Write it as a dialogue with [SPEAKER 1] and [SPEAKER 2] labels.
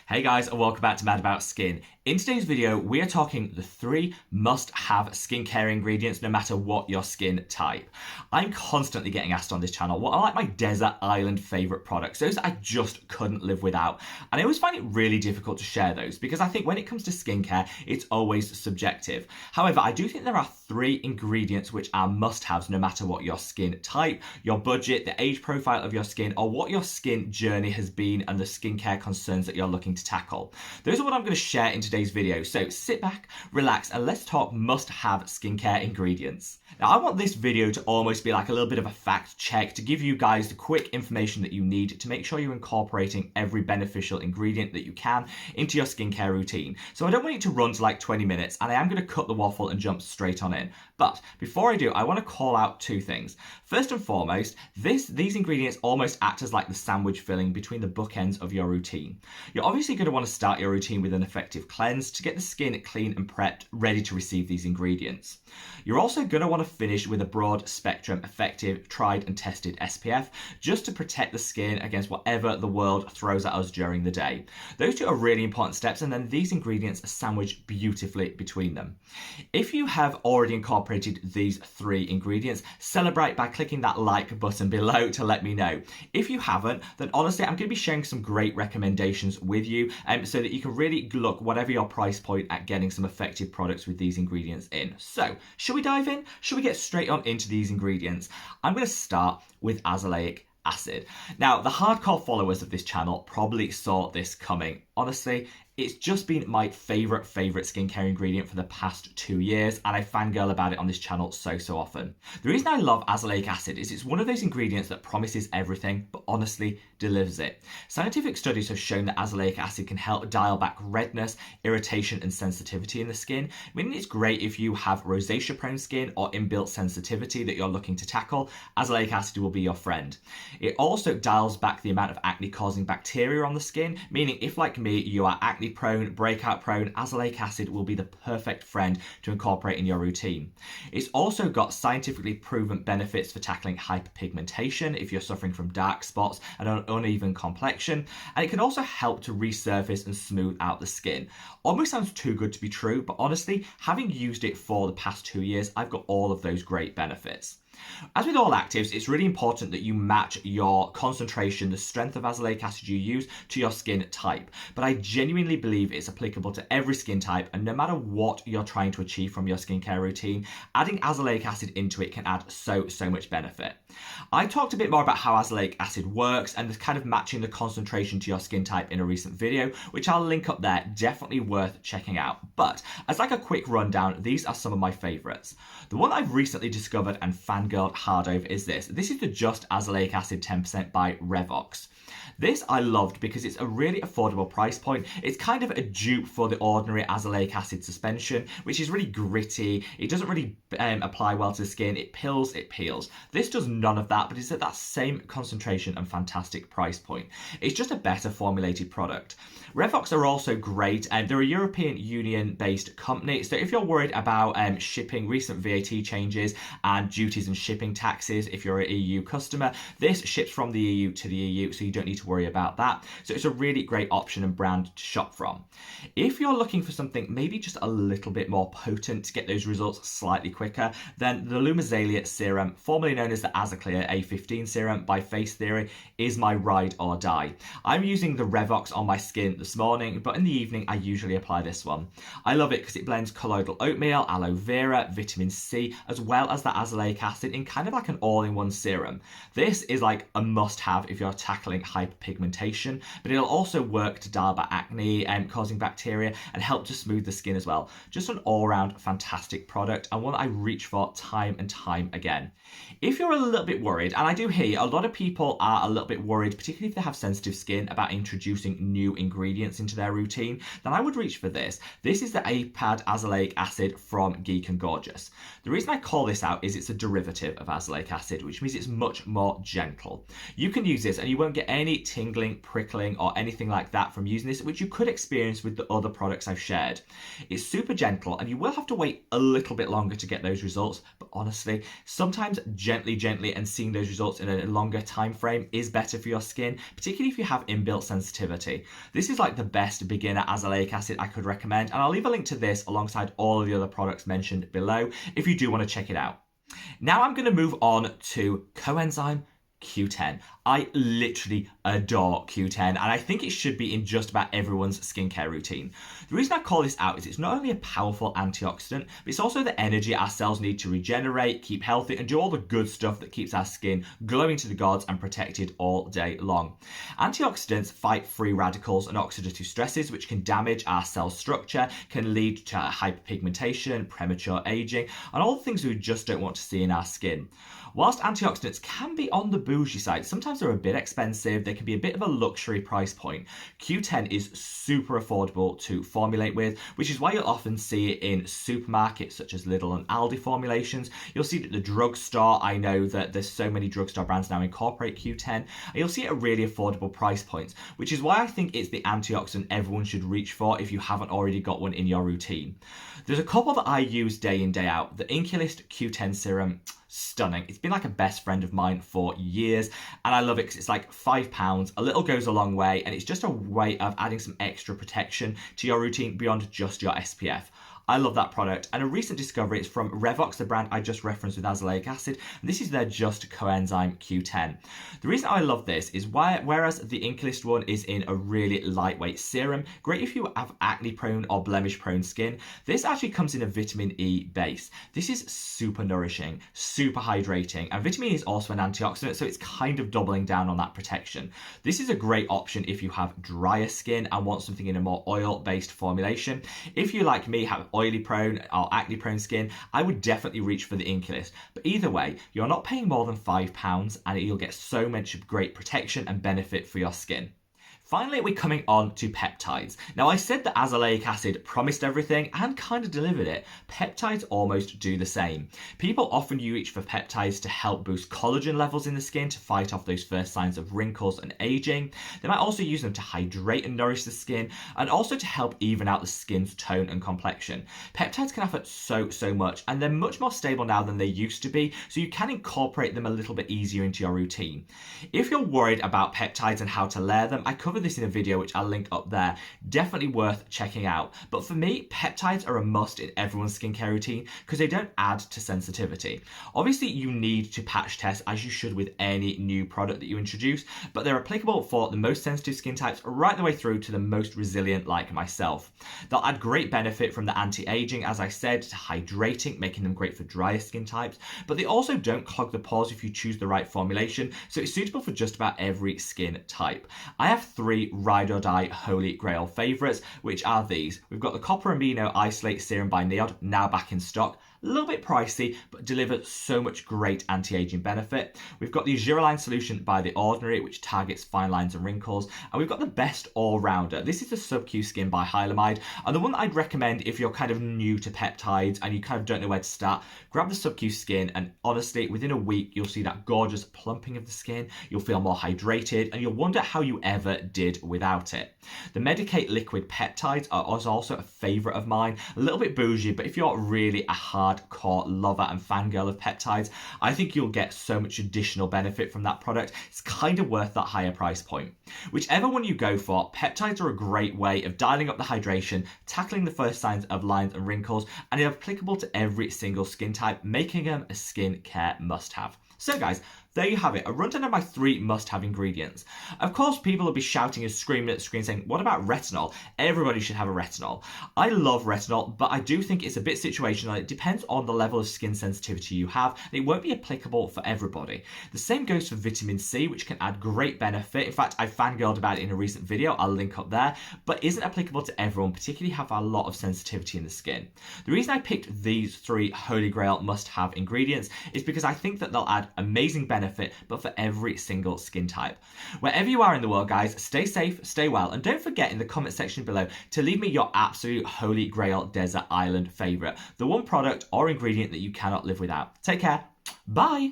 [SPEAKER 1] Hey guys, and welcome back to Mad About Skin. In today's video, we are talking the 3 must-have skincare ingredients no matter what your skin type. I'm constantly getting asked on this channel what are like my desert island favourite products, those I just couldn't live without. And I always find it really difficult to share those because I think when it comes to skincare, it's always subjective. However, I do think there are 3 ingredients which are must-haves no matter what your skin type, your budget, the age profile of your skin, or what your skin journey has been and the skincare concerns that you're looking to tackle. Those are what I'm going to share in today's video, so sit back, relax, and let's talk must-have skincare ingredients. Now, I want this video to almost be like a little bit of a fact check to give you guys the quick information that you need to make sure you're incorporating every beneficial ingredient that you can into your skincare routine. So I don't want it to run to like 20 minutes, and I am going to cut the waffle and jump straight on in. But before I do, I want to call out 2 things. First and foremost, these ingredients almost act as like the sandwich filling between the bookends of your routine. You're obviously going to want to start your routine with an effective cleanse to get the skin clean and prepped, ready to receive these ingredients. You're also going to want to finish with a broad spectrum, effective, tried and tested SPF just to protect the skin against whatever the world throws at us during the day. Those 2 are really important steps, and then these ingredients are sandwiched beautifully between them. If you have already incorporated these 3 ingredients, celebrate by clicking that like button below to let me know. If you haven't, then honestly, I'm going to be sharing some great recommendations with you so that you can really look whatever your price point at getting some effective products with these ingredients in. So, should we dive in? Should we get straight on into these ingredients? I'm going to start with azelaic acid. Now, the hardcore followers of this channel probably saw this coming. Honestly, it's just been my favorite skincare ingredient for the past 2 years, and I fangirl about it on this channel so often. The reason I love azelaic acid is it's one of those ingredients that promises everything, but honestly delivers it. Scientific studies have shown that azelaic acid can help dial back redness, irritation, and sensitivity in the skin, meaning it's great if you have rosacea-prone skin or inbuilt sensitivity that you're looking to tackle. Azelaic acid will be your friend. It also dials back the amount of acne-causing bacteria on the skin, meaning if, like me, you are acne prone, breakout prone, azelaic acid will be the perfect friend to incorporate in your routine. It's also got scientifically proven benefits for tackling hyperpigmentation if you're suffering from dark spots and an uneven complexion, and it can also help to resurface and smooth out the skin. Almost sounds too good to be true, but honestly, having used it for the past 2 years, I've got all of those great benefits. As with all actives, it's really important that you match your concentration, the strength of azelaic acid you use, to your skin type. But I genuinely believe it's applicable to every skin type, and no matter what you're trying to achieve from your skincare routine, adding azelaic acid into it can add so much benefit. I talked a bit more about how azelaic acid works and the kind of matching the concentration to your skin type in a recent video, which I'll link up there, definitely worth checking out. But as like a quick rundown, these are some of my favourites. The one I've recently discovered and fangirled hard over is this. This is the Just Azelaic Acid 10% by Revox. This I loved because it's a really affordable price point. It's kind of a dupe for the ordinary azelaic acid suspension, which is really gritty. It doesn't really apply well to the skin. It pills, it peels. This does none of that, but it's at that same concentration and fantastic price point. It's just a better formulated product. Revox are also great, and they're a European Union-based company, so if you're worried about shipping, recent VAT changes and duties and shipping taxes, if you're an EU customer, this ships from the EU to the EU, so you don't need to worry about that. So it's a really great option and brand to shop from. If you're looking for something maybe just a little bit more potent to get those results slightly quicker, then the Lumizalia serum, formerly known as the Azaclear A15 serum by Face Theory, is my ride or die. I'm using the Revox on my skin this morning, but in the evening I usually apply this one. I love it because it blends colloidal oatmeal, aloe vera, vitamin C, as well as the azelaic acid in kind of like an all-in-one serum. This is like a must-have if you're tackling hyperpigmentation, but it'll also work to dial back acne and causing bacteria and help to smooth the skin as well. Just an all-round fantastic product and one that I reach for time and time again. If you're a little bit worried, and I do hear a lot of people are a little bit worried, particularly if they have sensitive skin, about introducing new ingredients into their routine, then I would reach for this. This is the APAD Azelaic Acid from Geek and Gorgeous. The reason I call this out is it's a derivative of azelaic acid, which means it's much more gentle. You can use this and you won't get any tingling, prickling, or anything like that from using this, which you could experience with the other products I've shared. It's super gentle, and you will have to wait a little bit longer to get those results, but honestly, sometimes gently and seeing those results in a longer time frame is better for your skin, particularly if you have inbuilt sensitivity. This is like the best beginner azelaic acid I could recommend, and I'll leave a link to this alongside all of the other products mentioned below if you do want to check it out. Now I'm going to move on to Co-enzyme Q10. I literally adore Q10, and I think it should be in just about everyone's skincare routine. The reason I call this out is it's not only a powerful antioxidant, but it's also the energy our cells need to regenerate, keep healthy, and do all the good stuff that keeps our skin glowing to the gods and protected all day long. Antioxidants fight free radicals and oxidative stresses, which can damage our cell structure, can lead to hyperpigmentation, premature aging, and all the things we just don't want to see in our skin. Whilst antioxidants can be on the bougie side, sometimes they're a bit expensive, they can be a bit of a luxury price point. Q10 is super affordable to formulate with, which is why you'll often see it in supermarkets such as Lidl and Aldi formulations. You'll see it at the drugstore. I know that there's so many drugstore brands now incorporate Q10, and you'll see it at really affordable price points, which is why I think it's the antioxidant everyone should reach for if you haven't already got one in your routine. There's a couple that I use day in, day out. The Inculist Q10 serum, stunning. It's been like a best friend of mine for years, and I love it because it's like £5. A little goes a long way, and it's just a way of adding some extra protection to your routine beyond just your SPF. I love that product, and a recent discovery is from Revox, the brand I just referenced with azelaic acid, and this is their Just Co-enzyme Q10. The reason I love this is whereas the Inculist one is in a really lightweight serum, great if you have acne prone or blemish prone skin, this actually comes in a vitamin E base. This is super nourishing, super hydrating, and vitamin E is also an antioxidant, so it's kind of doubling down on that protection. This is a great option if you have drier skin and want something in a more oil-based formulation. If you, like me, have oily prone or acne prone skin, I would definitely reach for the Inculist. But either way, you're not paying more than £5, and you'll get so much great protection and benefit for your skin. Finally, we're coming on to peptides. Now, I said that azelaic acid promised everything and kind of delivered it. Peptides almost do the same. People often reach for peptides to help boost collagen levels in the skin to fight off those first signs of wrinkles and aging. They might also use them to hydrate and nourish the skin, and also to help even out the skin's tone and complexion. Peptides can offer so much, and they're much more stable now than they used to be, so you can incorporate them a little bit easier into your routine. If you're worried about peptides and how to layer them, I covered this in a video which I'll link up there. Definitely worth checking out. But for me, peptides are a must in everyone's skincare routine because they don't add to sensitivity. Obviously, you need to patch test as you should with any new product that you introduce, but they're applicable for the most sensitive skin types right the way through to the most resilient like myself. They'll add great benefit from the anti-aging, as I said, to hydrating, making them great for drier skin types, but they also don't clog the pores if you choose the right formulation, so it's suitable for just about every skin type. I have 3 ride or die holy grail favourites, which are these. We've got the Copper Amino Isolate Serum by Neod, now back in stock. A little bit pricey, but delivers so much great anti-aging benefit. We've got the Azure Solution by The Ordinary, which targets fine lines and wrinkles. And we've got the best all-rounder. This is the Sub-Q Skin by Hylamide. And the one that I'd recommend if you're kind of new to peptides and you kind of don't know where to start, grab the Sub-Q Skin, and honestly, within a week, you'll see that gorgeous plumping of the skin. You'll feel more hydrated, and you'll wonder how you ever did without it. The Medicate Liquid Peptides are also a favourite of mine. A little bit bougie, but if you're really a hardcore lover and fangirl of peptides, I think you'll get so much additional benefit from that product. It's kind of worth that higher price point. Whichever one you go for, peptides are a great way of dialing up the hydration, tackling the first signs of lines and wrinkles, and they're applicable to every single skin type, making them a skincare must-have. So guys, there you have it, a rundown of my 3 must-have ingredients. Of course, people will be shouting and screaming at the screen saying, what about retinol? Everybody should have a retinol. I love retinol, but I do think it's a bit situational. It depends on the level of skin sensitivity you have, and it won't be applicable for everybody. The same goes for vitamin C, which can add great benefit. In fact, I fangirled about it in a recent video, I'll link up there, but isn't applicable to everyone, particularly have a lot of sensitivity in the skin. The reason I picked these 3 holy grail must-have ingredients is because I think that they'll add amazing benefit, but for every single skin type. Wherever you are in the world, guys, stay safe, stay well, and don't forget in the comment section below to leave me your absolute holy grail desert island favorite, the one product or ingredient that you cannot live without. Take care. Bye.